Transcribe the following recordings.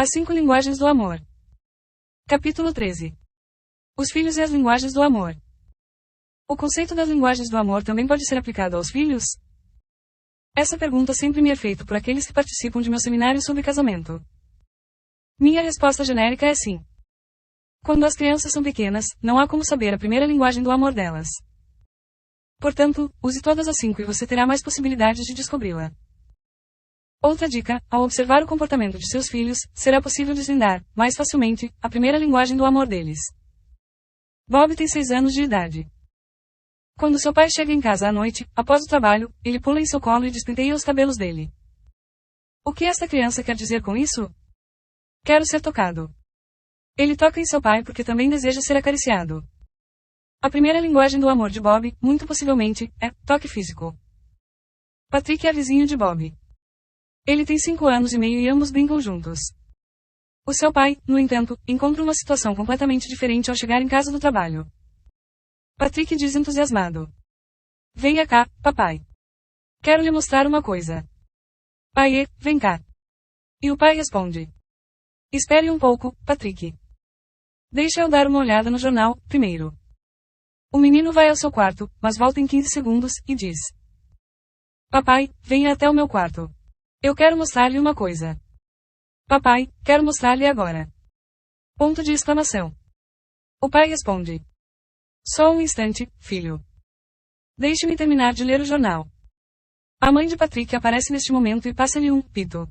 As 5 linguagens do amor. Capítulo 13. Os filhos e as linguagens do amor. O conceito das linguagens do amor também pode ser aplicado aos filhos? Essa pergunta sempre me é feita por aqueles que participam de meu seminário sobre casamento. Minha resposta genérica é sim. Quando as crianças são pequenas, não há como saber a primeira linguagem do amor delas. Portanto, use todas as 5 e você terá mais possibilidades de descobri-la. Outra dica: ao observar o comportamento de seus filhos, será possível desvendar, mais facilmente, a primeira linguagem do amor deles. Bob tem 6 anos de idade. Quando seu pai chega em casa à noite, após o trabalho, ele pula em seu colo e despenteia os cabelos dele. O que esta criança quer dizer com isso? Quero ser tocado. Ele toca em seu pai porque também deseja ser acariciado. A primeira linguagem do amor de Bob, muito possivelmente, é toque físico. Patrick é vizinho de Bob. Ele tem 5 anos e meio e ambos brincam juntos. O seu pai, no entanto, encontra uma situação completamente diferente ao chegar em casa do trabalho. Patrick diz entusiasmado: "Venha cá, papai. Quero lhe mostrar uma coisa." "Pai, vem cá." E o pai responde: "Espere um pouco, Patrick. Deixa eu dar uma olhada no jornal, primeiro." O menino vai ao seu quarto, mas volta em 15 segundos, e diz: "Papai, venha até o meu quarto. Eu quero mostrar-lhe uma coisa." "Papai, quero mostrar-lhe agora." Ponto de exclamação. O pai responde: "Só um instante, filho. Deixe-me terminar de ler o jornal." A mãe de Patrick aparece neste momento e passa-lhe um pito.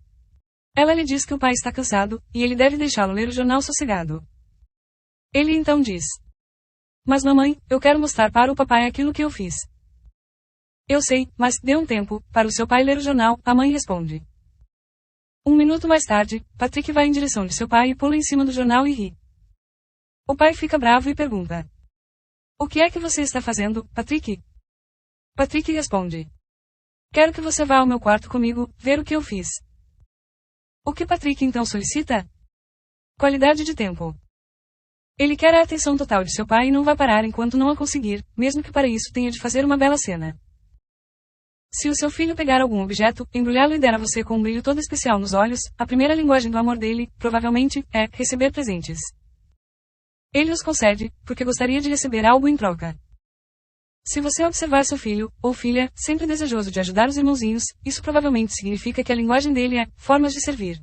Ela lhe diz que o pai está cansado, e ele deve deixá-lo ler o jornal sossegado. Ele então diz: "Mas mamãe, eu quero mostrar para o papai aquilo que eu fiz." "Eu sei, mas dê um tempo, para o seu pai ler o jornal," a mãe responde. 1 minuto mais tarde, Patrick vai em direção de seu pai e pula em cima do jornal e ri. O pai fica bravo e pergunta: "O que é que você está fazendo, Patrick?" Patrick responde: "Quero que você vá ao meu quarto comigo, ver o que eu fiz." O que Patrick então solicita? Qualidade de tempo. Ele quer a atenção total de seu pai e não vai parar enquanto não a conseguir, mesmo que para isso tenha de fazer uma bela cena. Se o seu filho pegar algum objeto, embrulhá-lo e der a você com um brilho todo especial nos olhos, a primeira linguagem do amor dele, provavelmente, é receber presentes. Ele os concede, porque gostaria de receber algo em troca. Se você observar seu filho, ou filha, sempre desejoso de ajudar os irmãozinhos, isso provavelmente significa que a linguagem dele é formas de servir.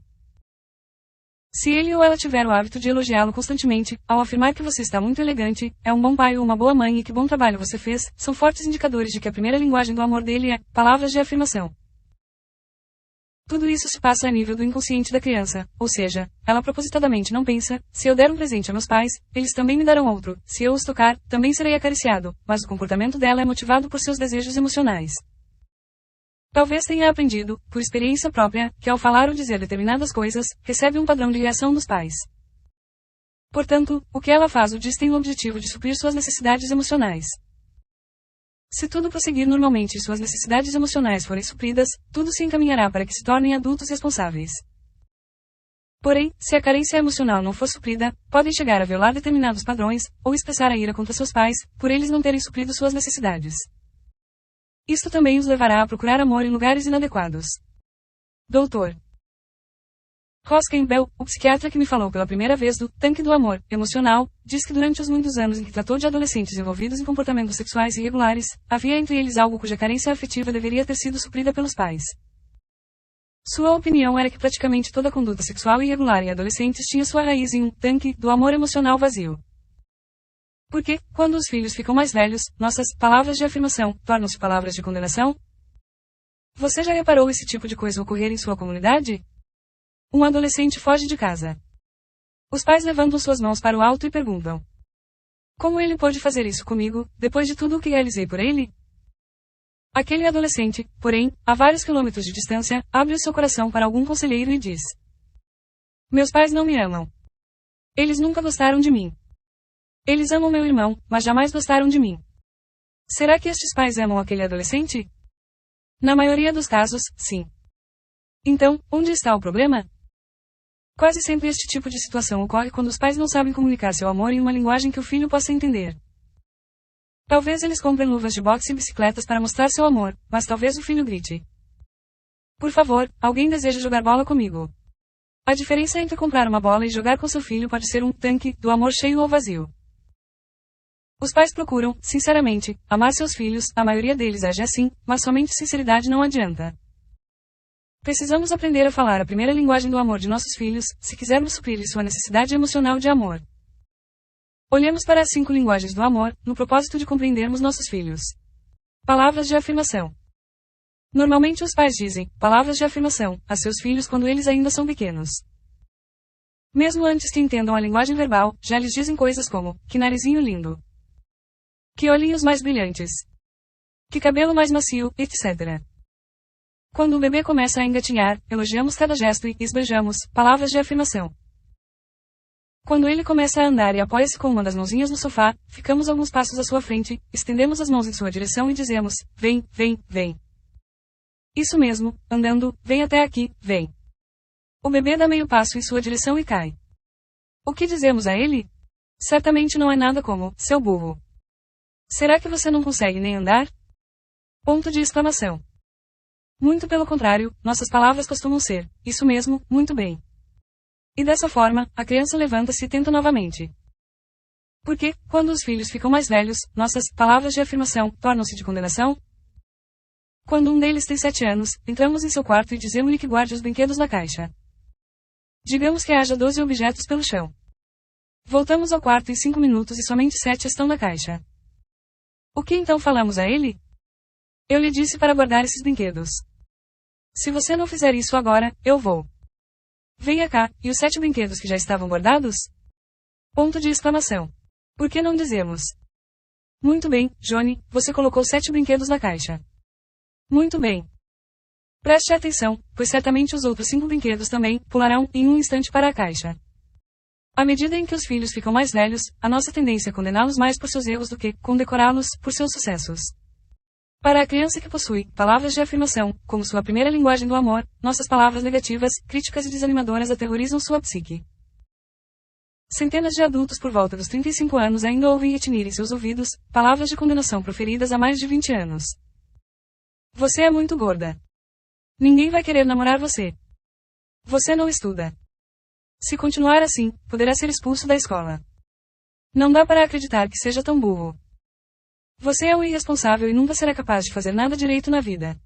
Se ele ou ela tiver o hábito de elogiá-lo constantemente, ao afirmar que você está muito elegante, é um bom pai ou uma boa mãe e que bom trabalho você fez, são fortes indicadores de que a primeira linguagem do amor dele é palavras de afirmação. Tudo isso se passa a nível do inconsciente da criança, ou seja, ela propositadamente não pensa: se eu der um presente a meus pais, eles também me darão outro, se eu os tocar, também serei acariciado, mas o comportamento dela é motivado por seus desejos emocionais. Talvez tenha aprendido, por experiência própria, que ao falar ou dizer determinadas coisas, recebe um padrão de reação dos pais. Portanto, o que ela faz ou diz tem o objetivo de suprir suas necessidades emocionais. Se tudo prosseguir normalmente e suas necessidades emocionais forem supridas, tudo se encaminhará para que se tornem adultos responsáveis. Porém, se a carência emocional não for suprida, podem chegar a violar determinados padrões, ou expressar a ira contra seus pais, por eles não terem suprido suas necessidades. Isto também os levará a procurar amor em lugares inadequados. Dr. Ross Campbell, o psiquiatra que me falou pela primeira vez do tanque do amor emocional, diz que durante os muitos anos em que tratou de adolescentes envolvidos em comportamentos sexuais irregulares, havia entre eles algo cuja carência afetiva deveria ter sido suprida pelos pais. Sua opinião era que praticamente toda conduta sexual irregular em adolescentes tinha sua raiz em um tanque do amor emocional vazio. Porque, quando os filhos ficam mais velhos, nossas palavras de afirmação tornam-se palavras de condenação? Você já reparou esse tipo de coisa ocorrer em sua comunidade? Um adolescente foge de casa. Os pais levantam suas mãos para o alto e perguntam: "Como ele pôde fazer isso comigo, depois de tudo o que realizei por ele?" Aquele adolescente, porém, a vários quilômetros de distância, abre o seu coração para algum conselheiro e diz: "Meus pais não me amam. Eles nunca gostaram de mim. Eles amam meu irmão, mas jamais gostaram de mim." Será que estes pais amam aquele adolescente? Na maioria dos casos, sim. Então, onde está o problema? Quase sempre este tipo de situação ocorre quando os pais não sabem comunicar seu amor em uma linguagem que o filho possa entender. Talvez eles comprem luvas de boxe e bicicletas para mostrar seu amor, mas talvez o filho grite: "Por favor, alguém deseja jogar bola comigo?" A diferença entre comprar uma bola e jogar com seu filho pode ser um tanque do amor cheio ou vazio. Os pais procuram, sinceramente, amar seus filhos, a maioria deles age assim, mas somente sinceridade não adianta. Precisamos aprender a falar a primeira linguagem do amor de nossos filhos, se quisermos suprir sua necessidade emocional de amor. Olhemos para as 5 linguagens do amor, no propósito de compreendermos nossos filhos. Palavras de afirmação. Normalmente os pais dizem palavras de afirmação a seus filhos quando eles ainda são pequenos. Mesmo antes que entendam a linguagem verbal, já lhes dizem coisas como: que narizinho lindo, que olhinhos mais brilhantes, que cabelo mais macio, etc. Quando o bebê começa a engatinhar, elogiamos cada gesto e esbanjamos palavras de afirmação. Quando ele começa a andar e apoia-se com uma das mãozinhas no sofá, ficamos alguns passos à sua frente, estendemos as mãos em sua direção e dizemos: vem, vem, vem. Isso mesmo, andando, vem até aqui, vem. O bebê dá meio passo em sua direção e cai. O que dizemos a ele? Certamente não é nada como: seu burro. Será que você não consegue nem andar? Ponto de exclamação. Muito pelo contrário, nossas palavras costumam ser: isso mesmo, muito bem. E dessa forma, a criança levanta-se e tenta novamente. Porque, quando os filhos ficam mais velhos, nossas palavras de afirmação tornam-se de condenação? Quando um deles tem 7 anos, entramos em seu quarto e dizemos-lhe que guarde os brinquedos na caixa. Digamos que haja 12 objetos pelo chão. Voltamos ao quarto em 5 minutos e somente 7 estão na caixa. O que então falamos a ele? Eu lhe disse para guardar esses brinquedos. Se você não fizer isso agora, eu vou. Venha cá, e os 7 brinquedos que já estavam guardados? Ponto de exclamação. Por que não dizemos? Muito bem, Johnny, você colocou 7 brinquedos na caixa. Muito bem. Preste atenção, pois certamente os outros 5 brinquedos também pularão em um instante para a caixa. À medida em que os filhos ficam mais velhos, a nossa tendência é condená-los mais por seus erros do que condecorá-los por seus sucessos. Para a criança que possui palavras de afirmação, como sua primeira linguagem do amor, nossas palavras negativas, críticas e desanimadoras aterrorizam sua psique. Centenas de adultos por volta dos 35 anos ainda ouvem retinir em seus ouvidos palavras de condenação proferidas há mais de 20 anos. Você é muito gorda. Ninguém vai querer namorar você. Você não estuda. Se continuar assim, poderá ser expulso da escola. Não dá para acreditar que seja tão burro. Você é um irresponsável e nunca será capaz de fazer nada direito na vida.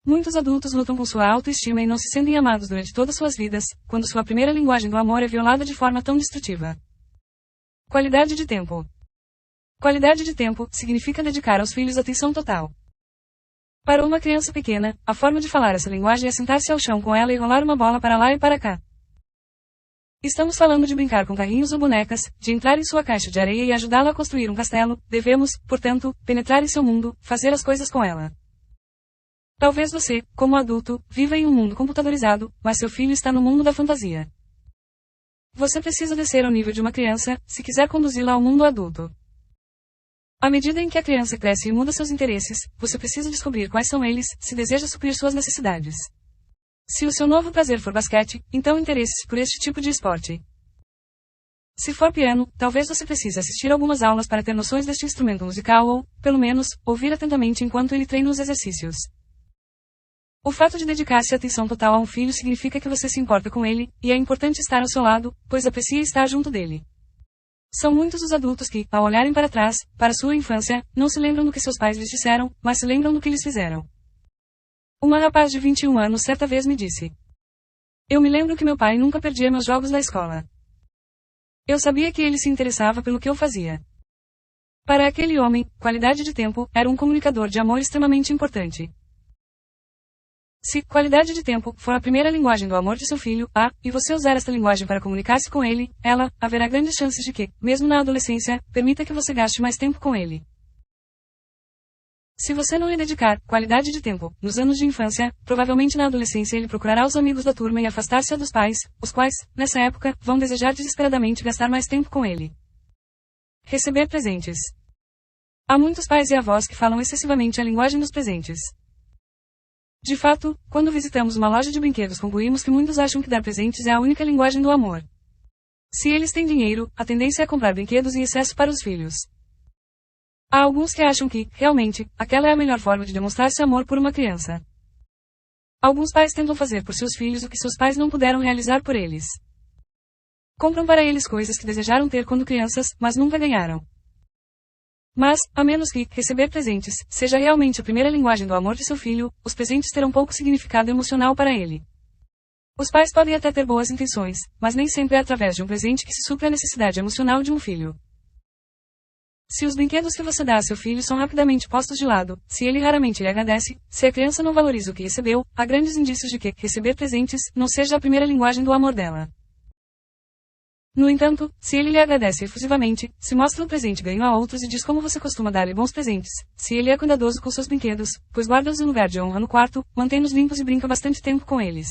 Muitos adultos lutam com sua autoestima e não se sentem amados durante todas suas vidas, quando sua primeira linguagem do amor é violada de forma tão destrutiva. Qualidade de tempo. Qualidade de tempo significa dedicar aos filhos atenção total. Para uma criança pequena, a forma de falar essa linguagem é sentar-se ao chão com ela e rolar uma bola para lá e para cá. Estamos falando de brincar com carrinhos ou bonecas, de entrar em sua caixa de areia e ajudá-la a construir um castelo. Devemos, portanto, penetrar em seu mundo, fazer as coisas com ela. Talvez você, como adulto, viva em um mundo computadorizado, mas seu filho está no mundo da fantasia. Você precisa descer ao nível de uma criança, se quiser conduzi-la ao mundo adulto. À medida em que a criança cresce e muda seus interesses, você precisa descobrir quais são eles, se deseja suprir suas necessidades. Se o seu novo prazer for basquete, então interesse-se por este tipo de esporte. Se for piano, talvez você precise assistir algumas aulas para ter noções deste instrumento musical ou, pelo menos, ouvir atentamente enquanto ele treina os exercícios. O fato de dedicar-se atenção total a um filho significa que você se importa com ele, e é importante estar ao seu lado, pois aprecia estar junto dele. São muitos os adultos que, ao olharem para trás, para sua infância, não se lembram do que seus pais lhes disseram, mas se lembram do que lhes fizeram. Uma rapaz de 21 anos certa vez me disse: eu me lembro que meu pai nunca perdia meus jogos da escola. Eu sabia que ele se interessava pelo que eu fazia. Para aquele homem, qualidade de tempo era um comunicador de amor extremamente importante. Se qualidade de tempo for a primeira linguagem do amor de seu filho, e você usar esta linguagem para comunicar-se com ele, haverá grandes chances de que, mesmo na adolescência, permita que você gaste mais tempo com ele. Se você não lhe dedicar qualidade de tempo nos anos de infância, provavelmente na adolescência ele procurará os amigos da turma e afastar-se dos pais, os quais, nessa época, vão desejar desesperadamente gastar mais tempo com ele. Receber presentes. Há muitos pais e avós que falam excessivamente a linguagem dos presentes. De fato, quando visitamos uma loja de brinquedos concluímos que muitos acham que dar presentes é a única linguagem do amor. Se eles têm dinheiro, a tendência é comprar brinquedos em excesso para os filhos. Há alguns que acham que, realmente, aquela é a melhor forma de demonstrar seu amor por uma criança. Alguns pais tentam fazer por seus filhos o que seus pais não puderam realizar por eles. Compram para eles coisas que desejaram ter quando crianças, mas nunca ganharam. Mas, a menos que receber presentes seja realmente a primeira linguagem do amor de seu filho, os presentes terão pouco significado emocional para ele. Os pais podem até ter boas intenções, mas nem sempre é através de um presente que se supre a necessidade emocional de um filho. Se os brinquedos que você dá a seu filho são rapidamente postos de lado, se ele raramente lhe agradece, se a criança não valoriza o que recebeu, há grandes indícios de que receber presentes não seja a primeira linguagem do amor dela. No entanto, se ele lhe agradece efusivamente, se mostra o presente ganho a outros e diz como você costuma dar-lhe bons presentes, se ele é cuidadoso com seus brinquedos, pois guarda-os em lugar de honra no quarto, mantém-nos limpos e brinca bastante tempo com eles.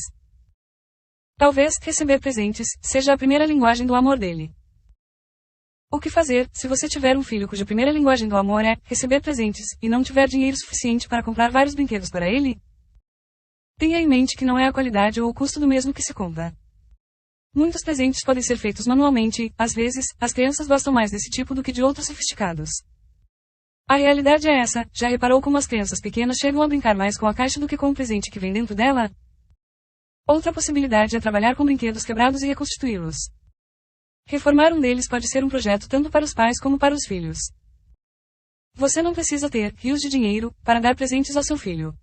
Talvez receber presentes seja a primeira linguagem do amor dele. O que fazer, se você tiver um filho cuja primeira linguagem do amor é receber presentes, e não tiver dinheiro suficiente para comprar vários brinquedos para ele? Tenha em mente que não é a qualidade ou o custo do mesmo que se conta. Muitos presentes podem ser feitos manualmente e, às vezes, as crianças gostam mais desse tipo do que de outros sofisticados. A realidade é essa. Já reparou como as crianças pequenas chegam a brincar mais com a caixa do que com o presente que vem dentro dela? Outra possibilidade é trabalhar com brinquedos quebrados e reconstituí-los. Reformar um deles pode ser um projeto tanto para os pais como para os filhos. Você não precisa ter rios de dinheiro para dar presentes ao seu filho.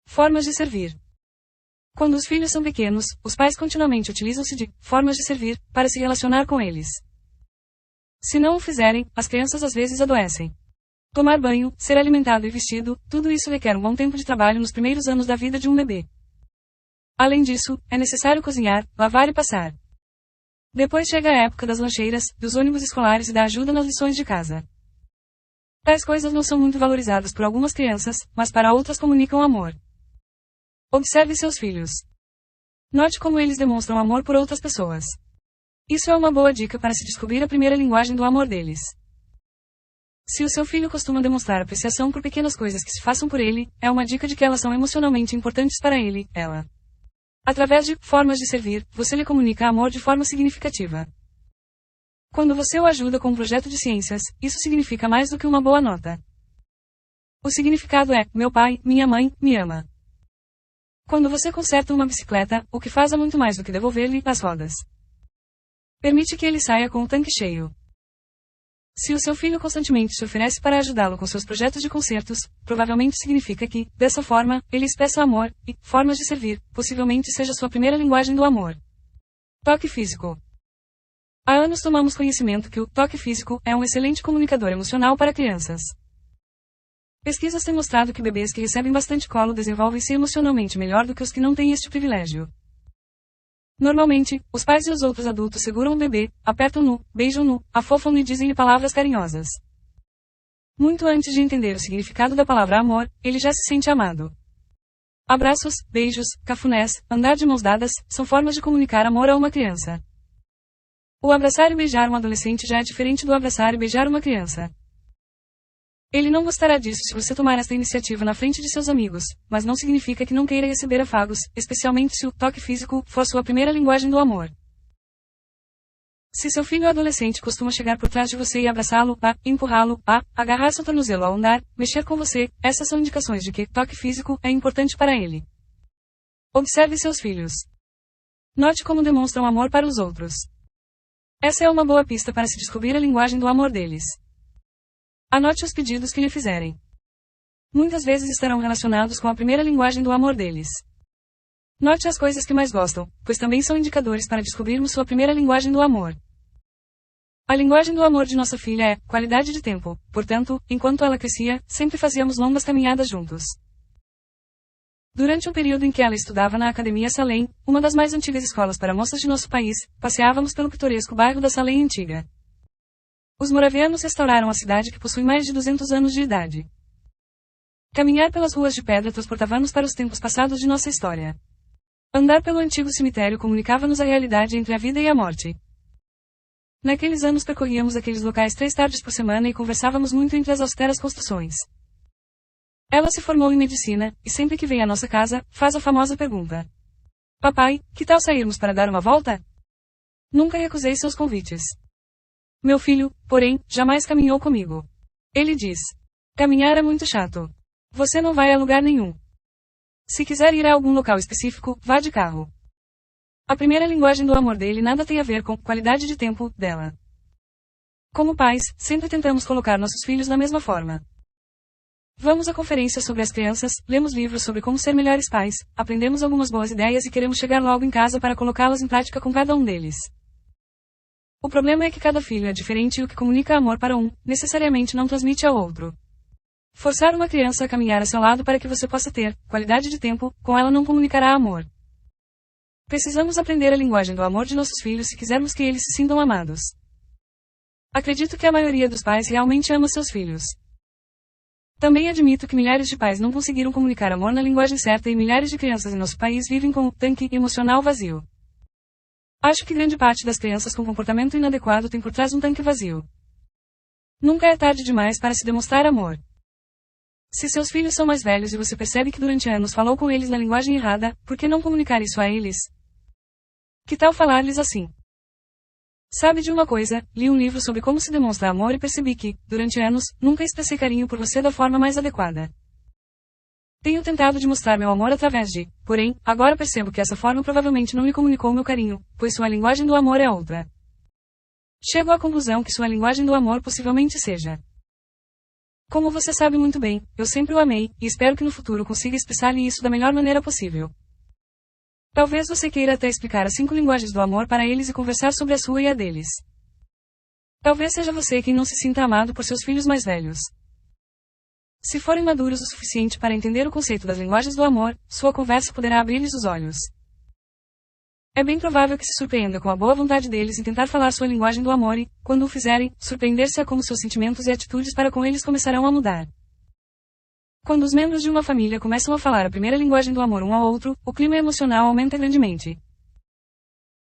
Formas de servir. Quando os filhos são pequenos, os pais continuamente utilizam-se de formas de servir para se relacionar com eles. Se não o fizerem, as crianças às vezes adoecem. Tomar banho, ser alimentado e vestido, tudo isso requer um bom tempo de trabalho nos primeiros anos da vida de um bebê. Além disso, é necessário cozinhar, lavar e passar. Depois chega a época das lancheiras, dos ônibus escolares e da ajuda nas lições de casa. Tais coisas não são muito valorizadas por algumas crianças, mas para outras comunicam amor. Observe seus filhos. Note como eles demonstram amor por outras pessoas. Isso é uma boa dica para se descobrir a primeira linguagem do amor deles. Se o seu filho costuma demonstrar apreciação por pequenas coisas que se façam por ele, é uma dica de que elas são emocionalmente importantes para ele, ela. Através de formas de servir, você lhe comunica amor de forma significativa. Quando você o ajuda com um projeto de ciências, isso significa mais do que uma boa nota. O significado é: meu pai, minha mãe, me ama. Quando você conserta uma bicicleta, o que faz é muito mais do que devolver-lhe as rodas. Permite que ele saia com o tanque cheio. Se o seu filho constantemente se oferece para ajudá-lo com seus projetos de concertos, provavelmente significa que, dessa forma, ele expressa amor, e formas de servir, possivelmente seja sua primeira linguagem do amor. Toque físico. Há anos tomamos conhecimento que o toque físico é um excelente comunicador emocional para crianças. Pesquisas têm mostrado que bebês que recebem bastante colo desenvolvem-se emocionalmente melhor do que os que não têm este privilégio. Normalmente, os pais e os outros adultos seguram o bebê, apertam-no, beijam-no, afofam-no e dizem-lhe palavras carinhosas. Muito antes de entender o significado da palavra amor, ele já se sente amado. Abraços, beijos, cafunés, andar de mãos dadas, são formas de comunicar amor a uma criança. O abraçar e beijar um adolescente já é diferente do abraçar e beijar uma criança. Ele não gostará disso se você tomar esta iniciativa na frente de seus amigos, mas não significa que não queira receber afagos, especialmente se o toque físico for sua primeira linguagem do amor. Se seu filho adolescente costuma chegar por trás de você e abraçá-lo, empurrá-lo, agarrar seu tornozelo ao andar, mexer com você, essas são indicações de que toque físico é importante para ele. Observe seus filhos. Note como demonstram amor para os outros. Essa é uma boa pista para se descobrir a linguagem do amor deles. Anote os pedidos que lhe fizerem. Muitas vezes estarão relacionados com a primeira linguagem do amor deles. Note as coisas que mais gostam, pois também são indicadores para descobrirmos sua primeira linguagem do amor. A linguagem do amor de nossa filha é qualidade de tempo, portanto, enquanto ela crescia, sempre fazíamos longas caminhadas juntos. Durante um período em que ela estudava na Academia Salem, uma das mais antigas escolas para moças de nosso país, passeávamos pelo pitoresco bairro da Salem Antiga. Os moravianos restauraram a cidade que possui mais de 200 anos de idade. Caminhar pelas ruas de pedra transportava-nos para os tempos passados de nossa história. Andar pelo antigo cemitério comunicava-nos a realidade entre a vida e a morte. Naqueles anos percorríamos aqueles locais 3 tardes por semana e conversávamos muito entre as austeras construções. Ela se formou em medicina, e sempre que vem à nossa casa, faz a famosa pergunta: Papai, que tal sairmos para dar uma volta? Nunca recusei seus convites. Meu filho, porém, jamais caminhou comigo. Ele diz: caminhar é muito chato. Você não vai a lugar nenhum. Se quiser ir a algum local específico, vá de carro. A primeira linguagem do amor dele nada tem a ver com qualidade de tempo dela. Como pais, sempre tentamos colocar nossos filhos da mesma forma. Vamos a conferências sobre as crianças, lemos livros sobre como ser melhores pais, aprendemos algumas boas ideias e queremos chegar logo em casa para colocá-las em prática com cada um deles. O problema é que cada filho é diferente e o que comunica amor para um, necessariamente não transmite ao outro. Forçar uma criança a caminhar a seu lado para que você possa ter qualidade de tempo com ela não comunicará amor. Precisamos aprender a linguagem do amor de nossos filhos se quisermos que eles se sintam amados. Acredito que a maioria dos pais realmente ama seus filhos. Também admito que milhares de pais não conseguiram comunicar amor na linguagem certa e milhares de crianças em nosso país vivem com um tanque emocional vazio. Acho que grande parte das crianças com comportamento inadequado tem por trás um tanque vazio. Nunca é tarde demais para se demonstrar amor. Se seus filhos são mais velhos e você percebe que durante anos falou com eles na linguagem errada, por que não comunicar isso a eles? Que tal falar-lhes assim? Sabe de uma coisa, li um livro sobre como se demonstra amor e percebi que, durante anos, nunca expressei carinho por você da forma mais adequada. Tenho tentado de mostrar meu amor através de, porém, agora percebo que essa forma provavelmente não lhe comunicou meu carinho, pois sua linguagem do amor é outra. Chego à conclusão que sua linguagem do amor possivelmente seja. Como você sabe muito bem, eu sempre o amei, e espero que no futuro consiga expressar-lhe isso da melhor maneira possível. Talvez você queira até explicar as 5 linguagens do amor para eles e conversar sobre a sua e a deles. Talvez seja você quem não se sinta amado por seus filhos mais velhos. Se forem maduros o suficiente para entender o conceito das linguagens do amor, sua conversa poderá abrir-lhes os olhos. É bem provável que se surpreenda com a boa vontade deles em tentar falar sua linguagem do amor e, quando o fizerem, surpreender-se-á como seus sentimentos e atitudes para com eles começarão a mudar. Quando os membros de uma família começam a falar a primeira linguagem do amor um ao outro, o clima emocional aumenta grandemente.